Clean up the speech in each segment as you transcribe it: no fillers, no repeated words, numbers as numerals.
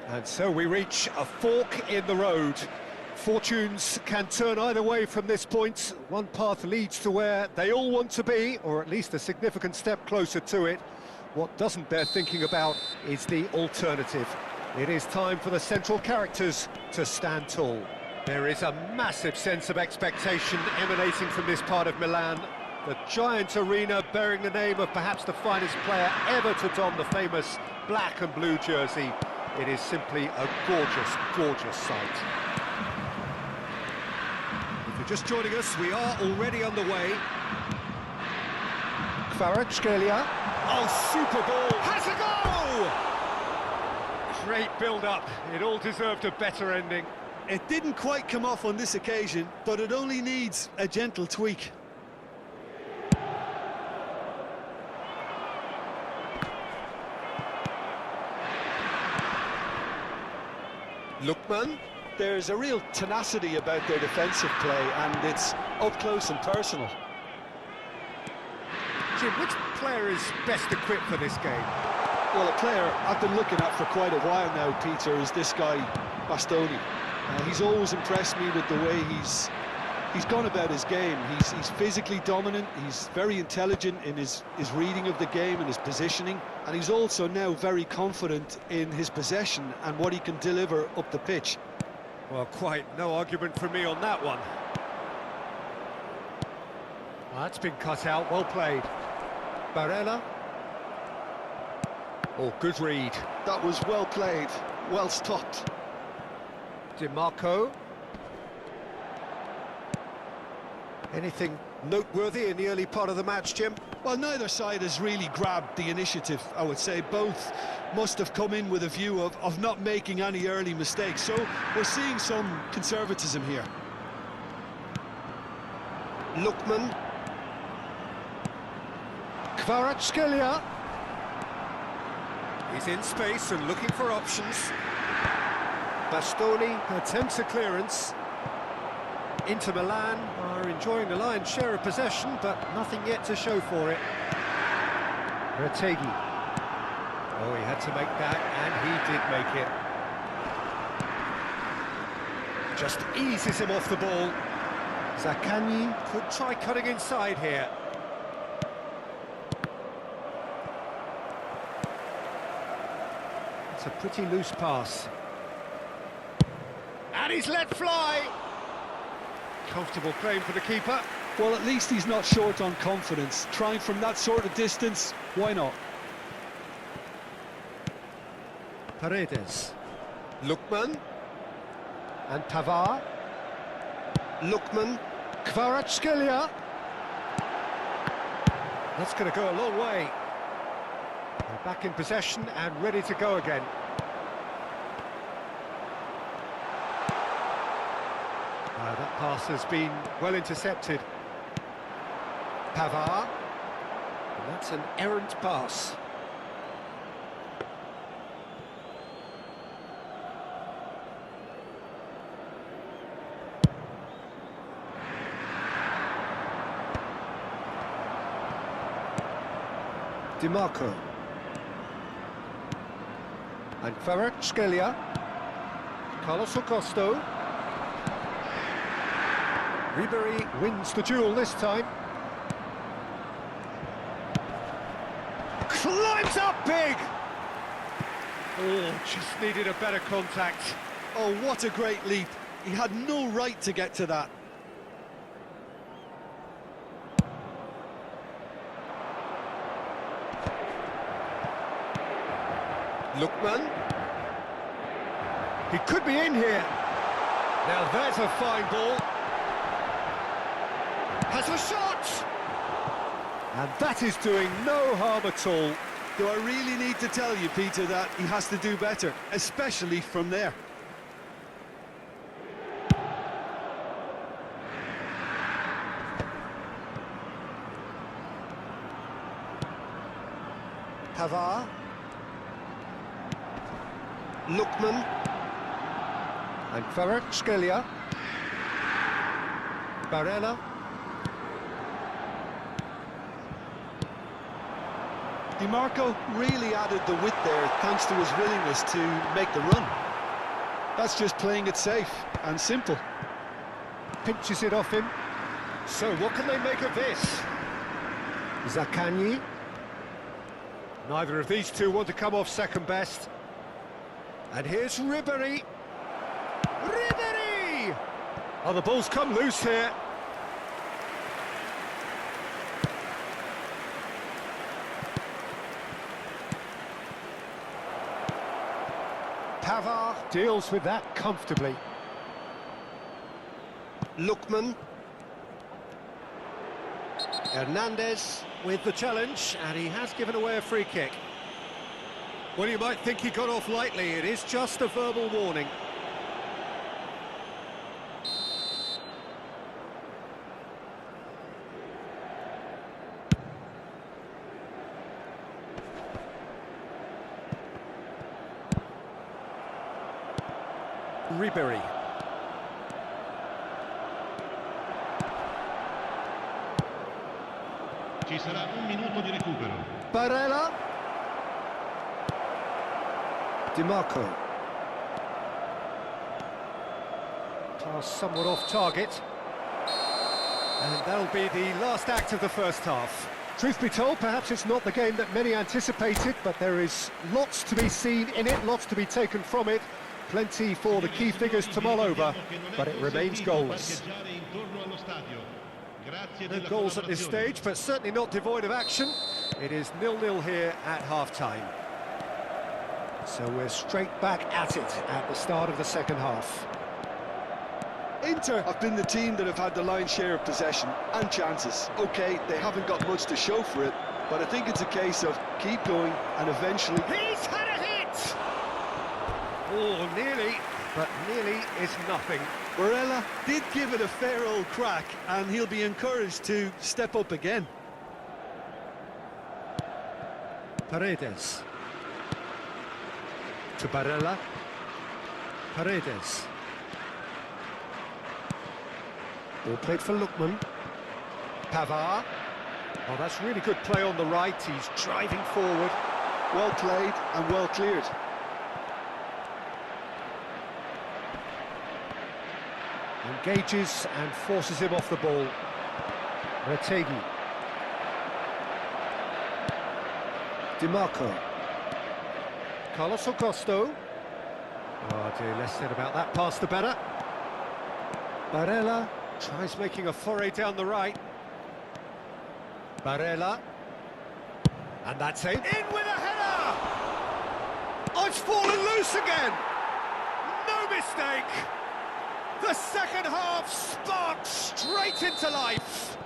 And so we reach a fork in the road. Fortunes can turn either way from this point. One path leads to where they all want to be, or at least a significant step closer to it. What doesn't bear thinking about is the alternative. It is time for the central characters to stand tall. There is a massive sense of expectation emanating from this part of Milan. The giant arena bearing the name of perhaps the finest player ever to don the famous black and blue jersey. It is simply a gorgeous, gorgeous sight. If you're just joining us, we are already underway. Kvaratskhelia. Oh, super ball! Has a goal! Great build-up. It all deserved a better ending. It didn't quite come off on this occasion, but it only needs a gentle tweak. Lookman. There's a real tenacity about their defensive play, and it's up close and personal. Jim, which player is best equipped for this game? Well, a player I've been looking at for quite a while now, Peter, is this guy, Bastoni. He's always impressed me with the way he's gone about his game. He's physically dominant, he's very intelligent in his reading of the game and his positioning, and he's also now very confident in his possession and what he can deliver up the pitch. Well, quite no argument from me on that one. That's been cut out, well played. Barella. Oh, good read. That was well played, well stopped. DiMarco. Anything noteworthy in the early part of the match, Jim? Well, neither side has really grabbed the initiative, I would say. Both must have come in with a view of not making any early mistakes. So we're seeing some conservatism here. Lookman. Kvaratskhelia. He's in space and looking for options. Bastoni attempts a clearance. Inter Milan are enjoying the lion's share of possession, but nothing yet to show for it. Retegi. Oh, he had to make that, and he did make it. Just eases him off the ball. Zaccagni could try cutting inside here. It's a pretty loose pass. And he's let fly! Comfortable claim for the keeper. Well, at least he's not short on confidence. Trying from that sort of distance, why not? Paredes. Lookman. And Pavard. Lookman. Kvaratskhelia. That's going to go a long way. They're back in possession and ready to go again. That pass has been well intercepted. Pavard. And that's an errant pass. DiMarco. And Kvaratskhelia. Carlos Augusto. Ribery wins the duel this time. Climbs up big! Oh, just needed a better contact. Oh, what a great leap. He had no right to get to that. Lookman. He could be in here. Now there's a fine ball. Has a shot! And that is doing no harm at all. Do I really need to tell you, Peter, that he has to do better, especially from there? Pavard. Lookman. And Kvaratskhelia. Barella. DiMarco really added the width there thanks to his willingness to make the run. That's just playing it safe and simple. Pinches it off him. So what can they make of this? Zaccagni. Neither of these two want to come off second best. And here's Ribéry. Ribéry! Oh, the ball's come loose here. Pavard deals with that comfortably. Lookman. Hernandez with the challenge, and he has given away a free kick. Well, you might think he got off lightly. It is just a verbal warning. Ribéry. Ci sarà un minuto di recupero. Barella. Di Marco. Pass somewhat off target. And that'll be the last act of the first half. Truth be told, perhaps it's not the game that many anticipated, but there is lots to be seen in it, lots to be taken from it. Plenty for the key figures to mull over, but it remains goalless. No goals at this stage, but certainly not devoid of action. It is 0-0 here at half-time. So we're straight back at it at the start of the second half. Inter have been the team that have had the lion's share of possession and chances. OK, they haven't got much to show for it, but I think it's a case of keep going and eventually... He's had a hit! Oh, nearly, but nearly is nothing. Barella did give it a fair old crack, and he'll be encouraged to step up again. Paredes. To Barella. Paredes. Ball played for Lookman. Pavard. Oh, that's really good play on the right. He's driving forward. Well played and well cleared. Engages and forces him off the ball. Retegui. Di Marco. Carlos Augusto. Oh dear, less said about that pass the better. Barella tries making a foray down the right. Barella. And that's it. In with a header! Oh, it's fallen loose again! No mistake! The second half sparks straight into life.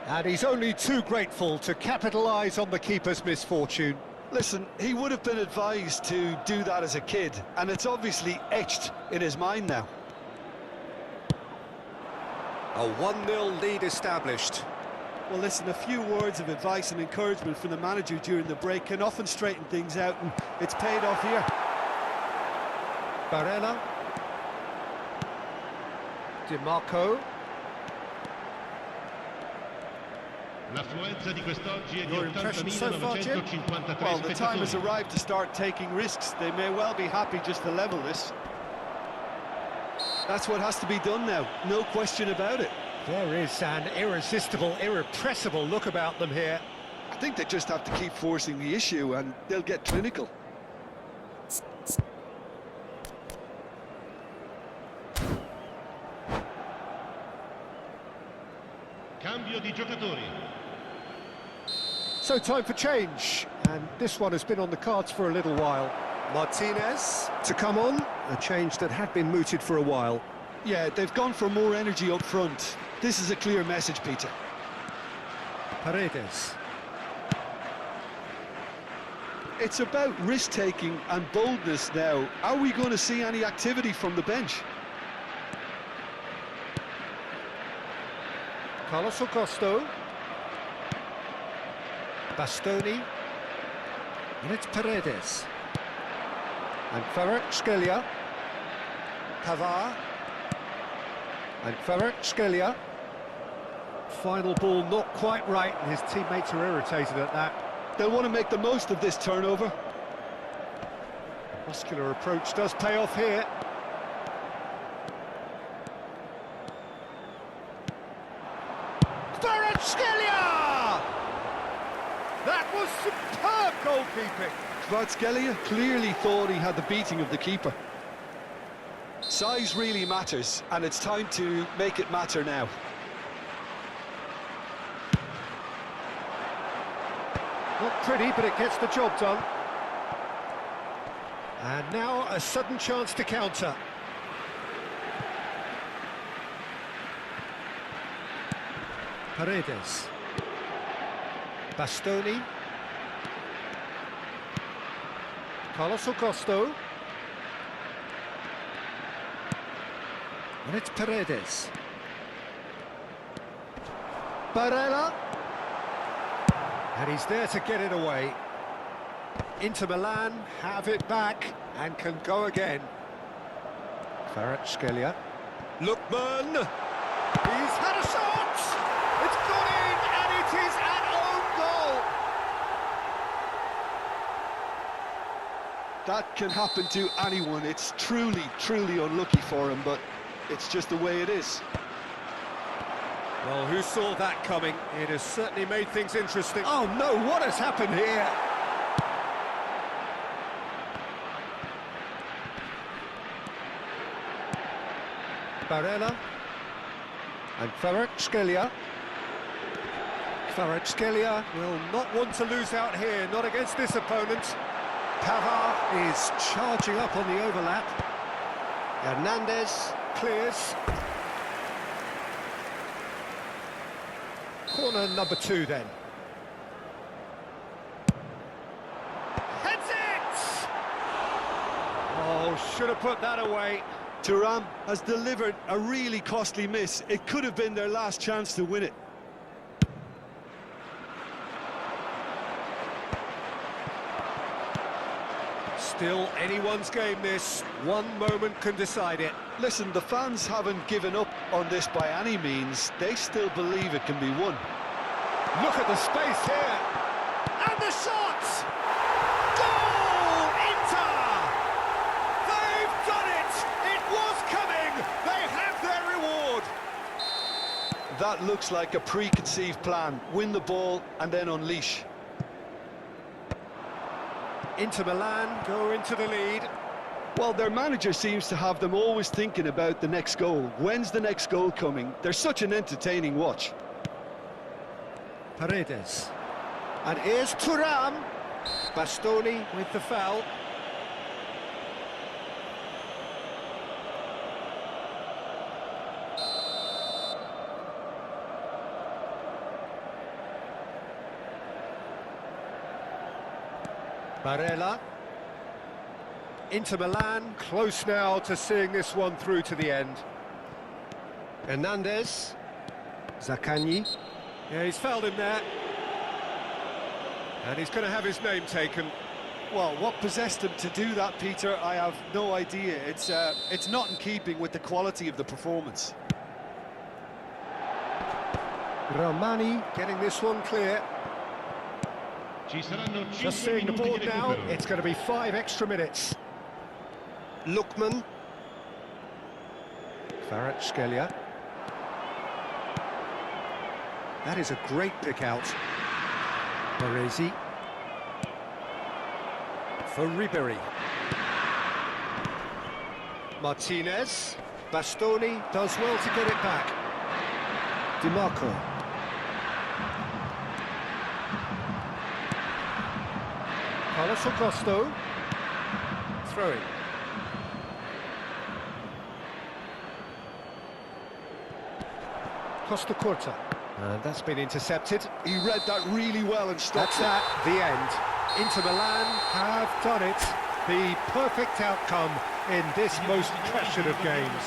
And he's only too grateful to capitalise on the keeper's misfortune. Listen, he would have been advised to do that as a kid, and it's obviously etched in his mind now. A 1-0 lead established. Well, listen, a few words of advice and encouragement from the manager during the break can often straighten things out, and it's paid off here. Barella. Di Marco. L'affluenza di quest'oggi è di Your impression so far, Jim? 80.953 Well, the time has spettatori. arrived to start taking risks. They may well be happy just to level this. That's what has to be done now, no question about it. There is an irresistible, irrepressible look about them here. I think they just have to keep forcing the issue and they'll get clinical. Cambio di giocatori. So time for change, and this one has been on the cards for a little while. Martinez to come on, a change that had been mooted for a while. Yeah, they've gone for more energy up front. This is a clear message, Peter. Paredes. It's about risk-taking and boldness now. Are we going to see any activity from the bench? Carlos Augusto. Bastoni. And it's Paredes. And Kvaratskhelia. Pavard. And Kvaratskhelia. Final ball not quite right, and his teammates are irritated at that. They'll want to make the most of this turnover. Muscular approach does pay off here. That was superb goalkeeping. Kvaratskhelia clearly thought he had the beating of the keeper. Size really matters, and it's time to make it matter now. Not pretty, but it gets the job done. And now a sudden chance to counter. Paredes. Bastoni. Carlos Augusto. And it's Paredes. Barella. And he's there to get it away. Inter Milan have it back and can go again. Kvaratskhelia. Lookman. He's had a shot! It's gone in, and it is an own goal! That can happen to anyone. It's truly, truly unlucky for him, but it's just the way it is. Well, who saw that coming? It has certainly made things interesting. Oh no, what has happened here? Barella. And Kvaratskhelia. Kvaratskhelia will not want to lose out here, not against this opponent. Pavard is charging up on the overlap. Hernandez clears. Corner number 2 then. Heads it! Oh, should have put that away. Thuram has delivered a really costly miss. It could have been their last chance to win it. Still anyone's game this. One moment can decide it. Listen, the fans haven't given up on this by any means. They still believe it can be won. Look at the space here. And the shot! Goal! Inter! They've done it! It was coming! They have their reward! That looks like a preconceived plan. Win the ball and then unleash. Inter Milan go into the lead. Well, their manager seems to have them always thinking about the next goal. When's the next goal coming? They're such an entertaining watch. Paredes. And here's Thuram. Bastoni with the foul. Barella. Inter Milan close now to seeing this one through to the end. Hernandez. Zaccagni. Yeah, he's fouled him there. And he's going to have his name taken. Well, what possessed him to do that, Peter, I have no idea. It's not in keeping with the quality of the performance. Romani getting this one clear. Just seeing the board now, it's going to be 5 extra minutes. Lookman. Kvaratskhelia. That is a great pick out. Baresi. For Ribery. Martinez. Bastoni does well to get it back. Di Marco. Carlos Augusto. Throwing. Costa Curta. And that's been intercepted. He read that really well and stopped That's at the end. Inter Milan have done it. The perfect outcome in this most pressured of games.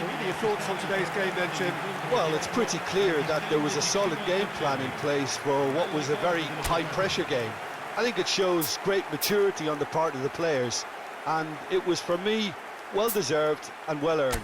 What are your thoughts on today's game then, Jim? Well, it's pretty clear that there was a solid game plan in place for what was a very high-pressure game. I think it shows great maturity on the part of the players, and it was, for me, well-deserved and well-earned.